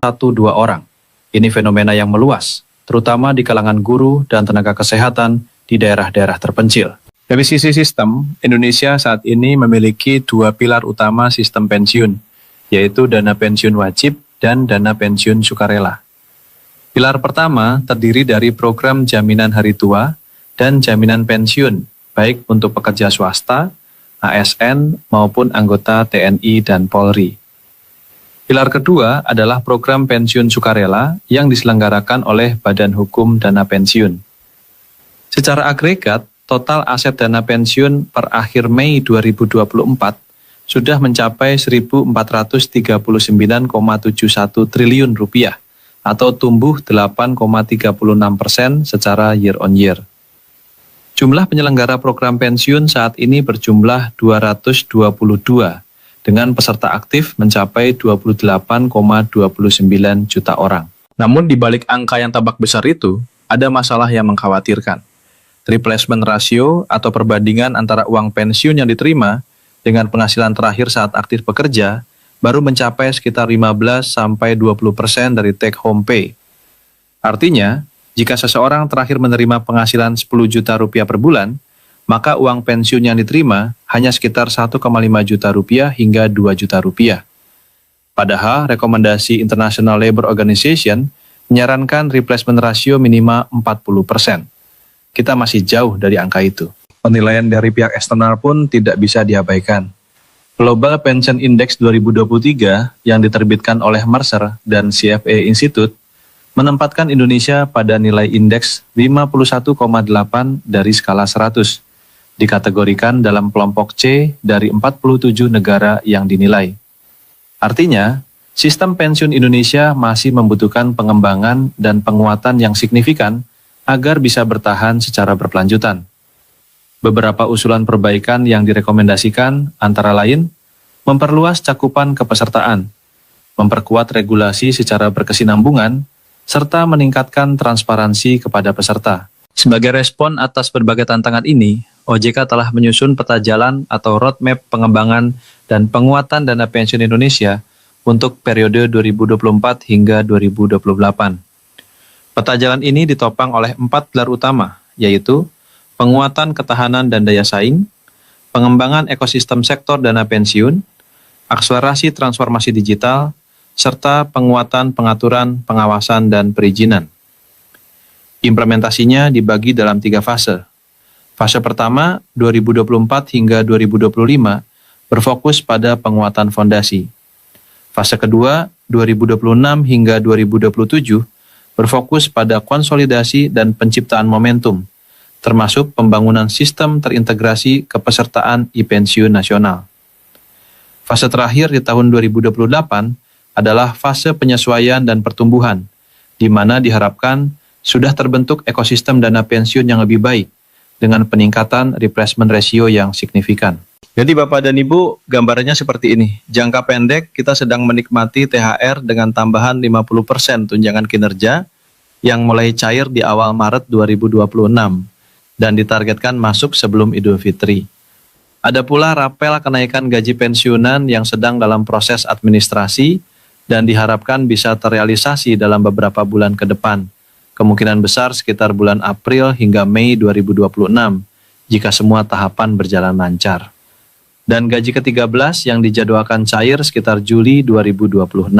1-2 orang. Ini fenomena yang meluas, terutama di kalangan guru dan tenaga kesehatan di daerah-daerah terpencil. Dari sisi sistem, Indonesia saat ini memiliki 2 pilar utama sistem pensiun, yaitu dana pensiun wajib dan dana pensiun sukarela. Pilar pertama terdiri dari program jaminan hari tua dan jaminan pensiun, baik untuk pekerja swasta, ASN, maupun anggota TNI dan Polri. Pilar kedua adalah program pensiun sukarela yang diselenggarakan oleh Badan Hukum Dana Pensiun. Secara agregat, total aset dana pensiun per akhir Mei 2024 sudah mencapai 1.439,71 triliun rupiah atau tumbuh 8,36% secara year on year. Jumlah penyelenggara program pensiun saat ini berjumlah 222 dengan peserta aktif mencapai 28,29 juta orang. Namun di balik angka yang tampak besar itu, ada masalah yang mengkhawatirkan. Replacement ratio atau perbandingan antara uang pensiun yang diterima dengan penghasilan terakhir saat aktif bekerja baru mencapai sekitar 15-20% dari take home pay. Artinya, jika seseorang terakhir menerima penghasilan 10 juta rupiah per bulan, maka uang pensiun yang diterima hanya sekitar 1,5 juta rupiah hingga 2 juta rupiah. Padahal rekomendasi International Labour Organization menyarankan replacement ratio minimal 40%. Kita masih jauh dari angka itu. Penilaian dari pihak eksternal pun tidak bisa diabaikan. Global Pension Index 2023 yang diterbitkan oleh Mercer dan CFA Institute menempatkan Indonesia pada nilai indeks 51,8 dari skala 100. Dikategorikan dalam kelompok C dari 47 negara yang dinilai. Artinya, sistem pensiun Indonesia masih membutuhkan pengembangan dan penguatan yang signifikan agar bisa bertahan secara berkelanjutan. Beberapa usulan perbaikan yang direkomendasikan antara lain, memperluas cakupan kepesertaan, memperkuat regulasi secara berkesinambungan, serta meningkatkan transparansi kepada peserta. Sebagai respon atas berbagai tantangan ini, OJK telah menyusun peta jalan atau roadmap pengembangan dan penguatan dana pensiun Indonesia untuk periode 2024 hingga 2028. Peta jalan ini ditopang oleh 4 pilar utama, yaitu penguatan ketahanan dan daya saing, pengembangan ekosistem sektor dana pensiun, akselerasi transformasi digital, serta penguatan pengaturan, pengawasan, dan perizinan. Implementasinya dibagi dalam 3 fase. Fase pertama, 2024 hingga 2025, berfokus pada penguatan fondasi. Fase kedua, 2026 hingga 2027, berfokus pada konsolidasi dan penciptaan momentum, termasuk pembangunan sistem terintegrasi kepesertaan e-pensiun nasional. Fase terakhir di tahun 2028 adalah fase penyesuaian dan pertumbuhan, di mana diharapkan sudah terbentuk ekosistem dana pensiun yang lebih baik, dengan peningkatan replacement ratio yang signifikan. Jadi Bapak dan Ibu, gambarannya seperti ini. Jangka pendek kita sedang menikmati THR dengan tambahan 50% tunjangan kinerja yang mulai cair di awal Maret 2026 dan ditargetkan masuk sebelum Idul Fitri. Ada pula rapel kenaikan gaji pensiunan yang sedang dalam proses administrasi dan diharapkan bisa terrealisasi dalam beberapa bulan ke depan. Kemungkinan besar sekitar bulan April hingga Mei 2026 jika semua tahapan berjalan lancar. Dan gaji ke-13 yang dijadwalkan cair sekitar Juli 2026.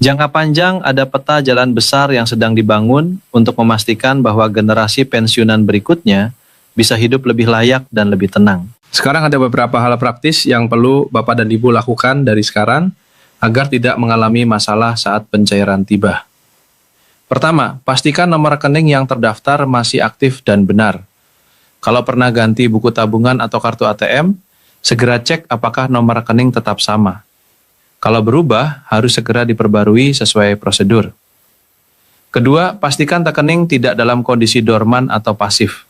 Jangka panjang ada peta jalan besar yang sedang dibangun untuk memastikan bahwa generasi pensiunan berikutnya bisa hidup lebih layak dan lebih tenang. Sekarang ada beberapa hal praktis yang perlu Bapak dan Ibu lakukan dari sekarang agar tidak mengalami masalah saat pencairan tiba. Pertama, pastikan nomor rekening yang terdaftar masih aktif dan benar. Kalau pernah ganti buku tabungan atau kartu ATM, segera cek apakah nomor rekening tetap sama. Kalau berubah, harus segera diperbarui sesuai prosedur. Kedua, pastikan rekening tidak dalam kondisi dorman atau pasif.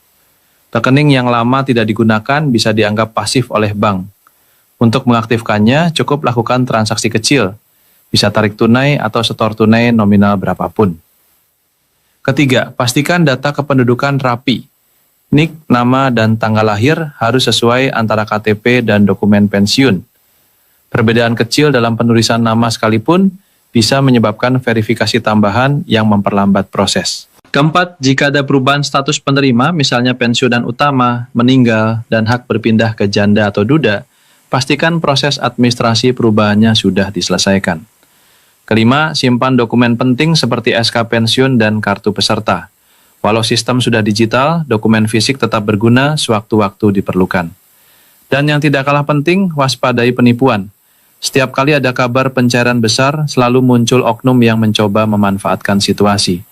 Rekening yang lama tidak digunakan bisa dianggap pasif oleh bank. Untuk mengaktifkannya, cukup lakukan transaksi kecil, bisa tarik tunai atau setor tunai nominal berapapun. Ketiga, pastikan data kependudukan rapi. NIK, nama, dan tanggal lahir harus sesuai antara KTP dan dokumen pensiun. Perbedaan kecil dalam penulisan nama sekalipun bisa menyebabkan verifikasi tambahan yang memperlambat proses. Keempat, jika ada perubahan status penerima, misalnya pensiunan utama, meninggal, dan hak berpindah ke janda atau duda, pastikan proses administrasi perubahannya sudah diselesaikan. Kelima, simpan dokumen penting seperti SK pensiun dan kartu peserta. Walau sistem sudah digital, dokumen fisik tetap berguna sewaktu-waktu diperlukan. Dan yang tidak kalah penting, waspadai penipuan. Setiap kali ada kabar pencairan besar, selalu muncul oknum yang mencoba memanfaatkan situasi.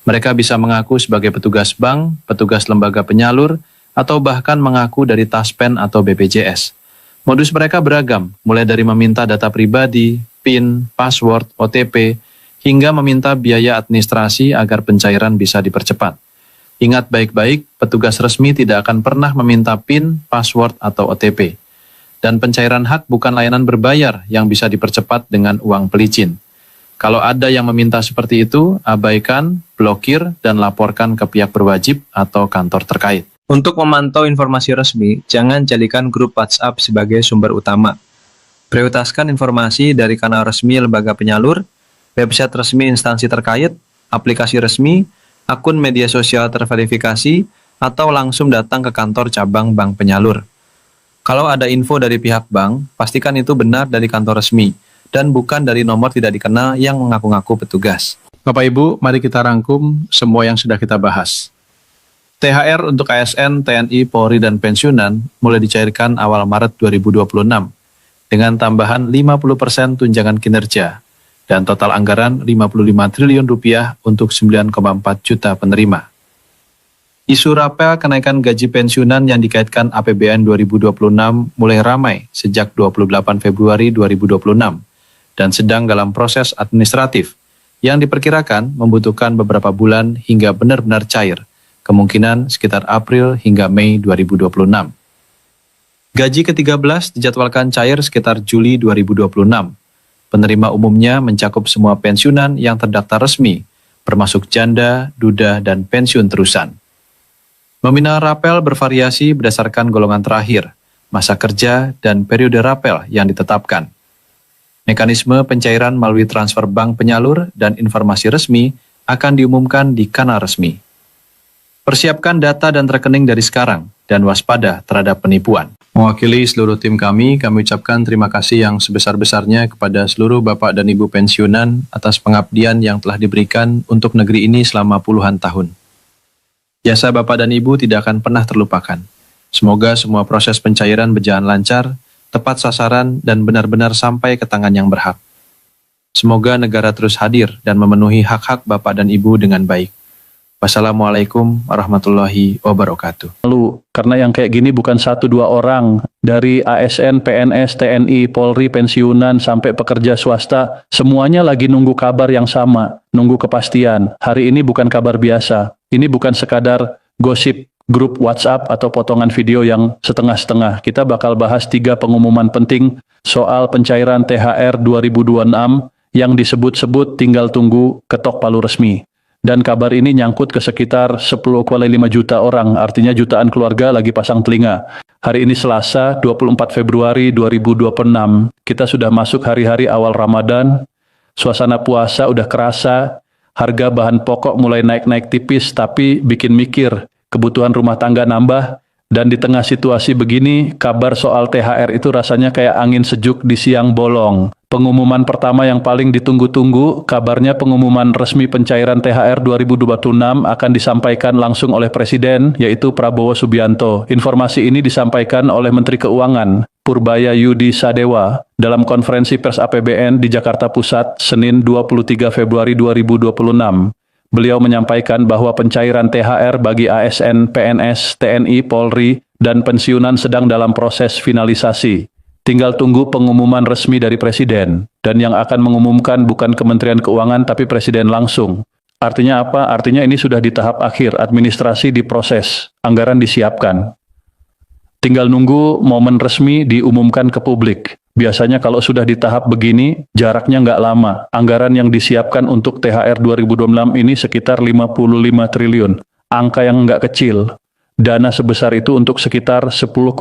Mereka bisa mengaku sebagai petugas bank, petugas lembaga penyalur, atau bahkan mengaku dari Taspen atau BPJS. Modus mereka beragam, mulai dari meminta data pribadi, PIN, password, OTP, hingga meminta biaya administrasi agar pencairan bisa dipercepat. Ingat baik-baik, petugas resmi tidak akan pernah meminta PIN, password, atau OTP. Dan pencairan hak bukan layanan berbayar yang bisa dipercepat dengan uang pelicin. Kalau ada yang meminta seperti itu, abaikan, blokir, dan laporkan ke pihak berwajib atau kantor terkait. Untuk memantau informasi resmi, jangan jadikan grup WhatsApp sebagai sumber utama. Prioritaskan informasi dari kanal resmi lembaga penyalur, website resmi instansi terkait, aplikasi resmi, akun media sosial terverifikasi, atau langsung datang ke kantor cabang bank penyalur. Kalau ada info dari pihak bank, pastikan itu benar dari kantor resmi, dan bukan dari nomor tidak dikenal yang mengaku-ngaku petugas. Bapak Ibu, mari kita rangkum semua yang sudah kita bahas. THR untuk ASN, TNI, Polri, dan pensiunan mulai dicairkan awal Maret 2026 dengan tambahan 50% tunjangan kinerja dan total anggaran 55 triliun rupiah untuk 9,4 juta penerima. Isu rapel kenaikan gaji pensiunan yang dikaitkan APBN 2026 mulai ramai sejak 28 Februari 2026 dan sedang dalam proses administratif yang diperkirakan membutuhkan beberapa bulan hingga benar-benar cair, kemungkinan sekitar April hingga Mei 2026. Gaji ke-13 dijadwalkan cair sekitar Juli 2026. Penerima umumnya mencakup semua pensiunan yang terdaftar resmi, termasuk janda, duda, dan pensiun terusan. Nominal rapel bervariasi berdasarkan golongan terakhir, masa kerja, dan periode rapel yang ditetapkan. Mekanisme pencairan melalui transfer bank penyalur dan informasi resmi akan diumumkan di kanal resmi. Persiapkan data dan rekening dari sekarang dan waspada terhadap penipuan. Mewakili seluruh tim kami ucapkan terima kasih yang sebesar-besarnya kepada seluruh Bapak dan Ibu pensiunan atas pengabdian yang telah diberikan untuk negeri ini selama puluhan tahun. Jasa Bapak dan Ibu tidak akan pernah terlupakan. Semoga semua proses pencairan berjalan lancar, tepat sasaran, dan benar-benar sampai ke tangan yang berhak. Semoga negara terus hadir dan memenuhi hak-hak Bapak dan Ibu dengan baik. Wassalamualaikum warahmatullahi wabarakatuh. Lalu, karena yang kayak gini bukan 1-2 orang, dari ASN, PNS, TNI, Polri, pensiunan, sampai pekerja swasta, semuanya lagi nunggu kabar yang sama, nunggu kepastian. Hari ini bukan kabar biasa, ini bukan sekadar gosip grup WhatsApp atau potongan video yang setengah-setengah. Kita bakal bahas 3 pengumuman penting soal pencairan THR 2026 yang disebut-sebut tinggal tunggu ketok palu resmi. Dan kabar ini nyangkut ke sekitar 10,5 juta orang, artinya jutaan keluarga lagi pasang telinga. Hari ini Selasa, 24 Februari 2026, kita sudah masuk hari-hari awal Ramadan, suasana puasa udah kerasa, harga bahan pokok mulai naik-naik tipis tapi bikin mikir, kebutuhan rumah tangga nambah, dan di tengah situasi begini, kabar soal THR itu rasanya kayak angin sejuk di siang bolong. Pengumuman pertama yang paling ditunggu-tunggu, kabarnya pengumuman resmi pencairan THR 2026 akan disampaikan langsung oleh Presiden, yaitu Prabowo Subianto. Informasi ini disampaikan oleh Menteri Keuangan, Purbaya Yudi Sadewa, dalam konferensi pers APBN di Jakarta Pusat, Senin 23 Februari 2026. Beliau menyampaikan bahwa pencairan THR bagi ASN, PNS, TNI, Polri, dan pensiunan sedang dalam proses finalisasi. Tinggal tunggu pengumuman resmi dari Presiden, dan yang akan mengumumkan bukan Kementerian Keuangan tapi Presiden langsung. Artinya apa? Artinya ini sudah di tahap akhir, administrasi diproses, anggaran disiapkan. Tinggal nunggu momen resmi diumumkan ke publik. Biasanya kalau sudah di tahap begini, jaraknya nggak lama. Anggaran yang disiapkan untuk THR 2026 ini sekitar 55 triliun. Angka yang nggak kecil. Dana sebesar itu untuk sekitar 10,5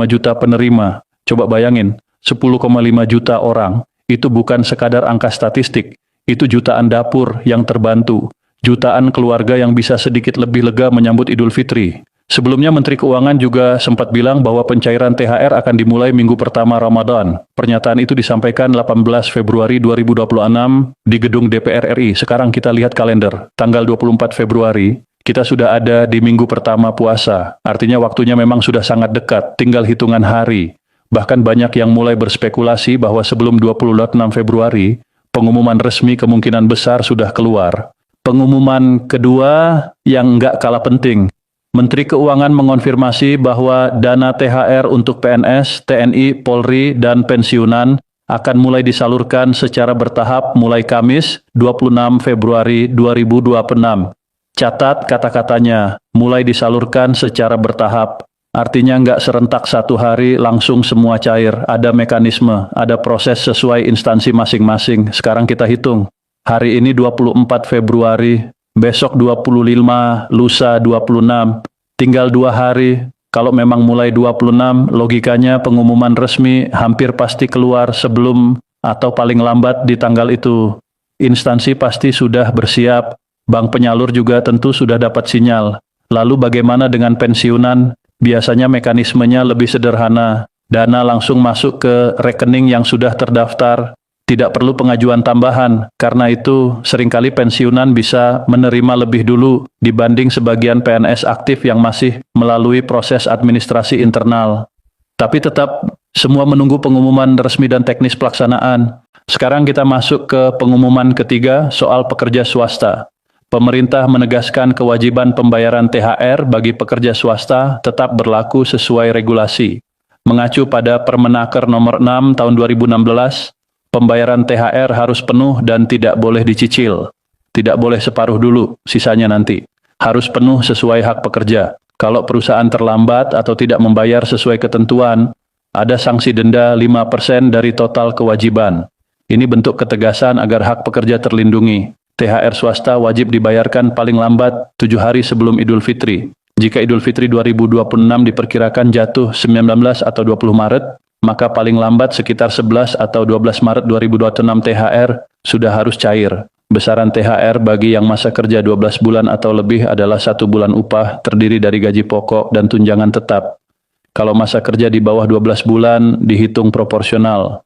juta penerima. Coba bayangin, 10,5 juta orang. Itu bukan sekadar angka statistik. Itu jutaan dapur yang terbantu, jutaan keluarga yang bisa sedikit lebih lega menyambut Idul Fitri. Sebelumnya Menteri Keuangan juga sempat bilang bahwa pencairan THR akan dimulai minggu pertama Ramadan. Pernyataan itu disampaikan 18 Februari 2026 di gedung DPR RI. Sekarang kita lihat kalender, tanggal 24 Februari, kita sudah ada di minggu pertama puasa. Artinya waktunya memang sudah sangat dekat, tinggal hitungan hari. Bahkan banyak yang mulai berspekulasi bahwa sebelum 26 Februari, pengumuman resmi kemungkinan besar sudah keluar. Pengumuman kedua yang nggak kalah penting. Menteri Keuangan mengonfirmasi bahwa dana THR untuk PNS, TNI, Polri, dan pensiunan akan mulai disalurkan secara bertahap mulai Kamis 26 Februari 2026. Catat kata-katanya, mulai disalurkan secara bertahap. Artinya nggak serentak satu hari langsung semua cair. Ada mekanisme, ada proses sesuai instansi masing-masing. Sekarang kita hitung. Hari ini 24 Februari, besok 25, lusa 26. Tinggal 2 hari, kalau memang mulai 26, logikanya pengumuman resmi hampir pasti keluar sebelum atau paling lambat di tanggal itu. Instansi pasti sudah bersiap, bank penyalur juga tentu sudah dapat sinyal. Lalu bagaimana dengan pensiunan? Biasanya mekanismenya lebih sederhana. Dana langsung masuk ke rekening yang sudah terdaftar. Tidak perlu pengajuan tambahan, karena itu seringkali pensiunan bisa menerima lebih dulu dibanding sebagian PNS aktif yang masih melalui proses administrasi internal. Tapi tetap semua menunggu pengumuman resmi dan teknis pelaksanaan. Sekarang kita masuk ke pengumuman ketiga soal pekerja swasta. Pemerintah menegaskan kewajiban pembayaran THR bagi pekerja swasta tetap berlaku sesuai regulasi. Mengacu pada Permenaker nomor 6 tahun 2016, pembayaran THR harus penuh dan tidak boleh dicicil. Tidak boleh separuh dulu, sisanya nanti. Harus penuh sesuai hak pekerja. Kalau perusahaan terlambat atau tidak membayar sesuai ketentuan, ada sanksi denda 5% dari total kewajiban. Ini bentuk ketegasan agar hak pekerja terlindungi. THR swasta wajib dibayarkan paling lambat 7 hari sebelum Idul Fitri. Jika Idul Fitri 2026 diperkirakan jatuh 19 atau 20 Maret, maka paling lambat sekitar 11 atau 12 Maret 2026 THR sudah harus cair. Besaran THR bagi yang masa kerja 12 bulan atau lebih adalah 1 bulan upah terdiri dari gaji pokok dan tunjangan tetap. Kalau masa kerja di bawah 12 bulan dihitung proporsional.